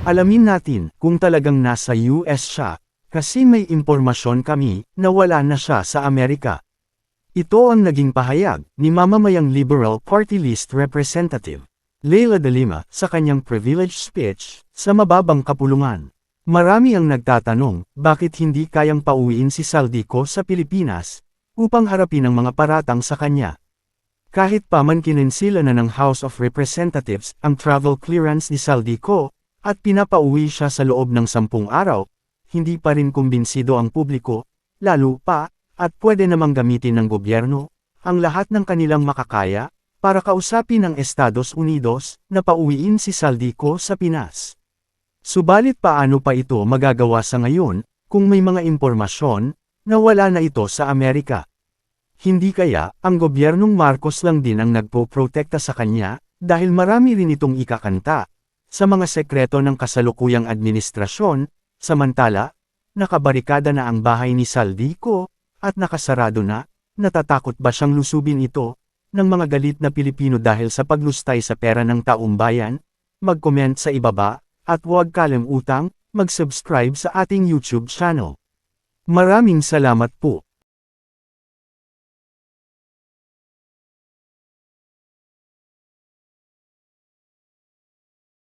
Alamin natin kung talagang nasa US siya, kasi may impormasyon kami na wala na siya sa Amerika. Ito ang naging pahayag ni mamamayang Liberal Party List Representative Leila de Lima sa kanyang privilege speech sa mababang kapulungan. Marami ang nagtatanong bakit hindi kayang pauwiin si Saldico sa Pilipinas upang harapin ang mga paratang sa kanya. Kahit pa man kinensila na ng House of Representatives ang travel clearance ni Saldico at pinapauwi siya sa loob ng 10 araw, hindi pa rin kumbinsido ang publiko, lalo pa, at pwede namang gamitin ng gobyerno ang lahat ng kanilang makakaya para kausapin ng Estados Unidos na pauwiin si Saldico sa Pinas. Subalit paano pa ito magagawa sa ngayon kung may mga impormasyon na wala na ito sa Amerika? Hindi kaya ang gobyernong Marcos lang din ang nagpo-protekta sa kanya dahil marami rin itong ikakanta sa mga sekreto ng kasalukuyang administrasyon, samantala, nakabarikada na ang bahay ni Saldico at nakasarado na, natatakot ba siyang lusubin ito ng mga galit na Pilipino dahil sa paglustay sa pera ng taong bayan? Mag-comment sa ibaba. At huwag kalimutang mag-subscribe sa ating YouTube channel. Maraming salamat po.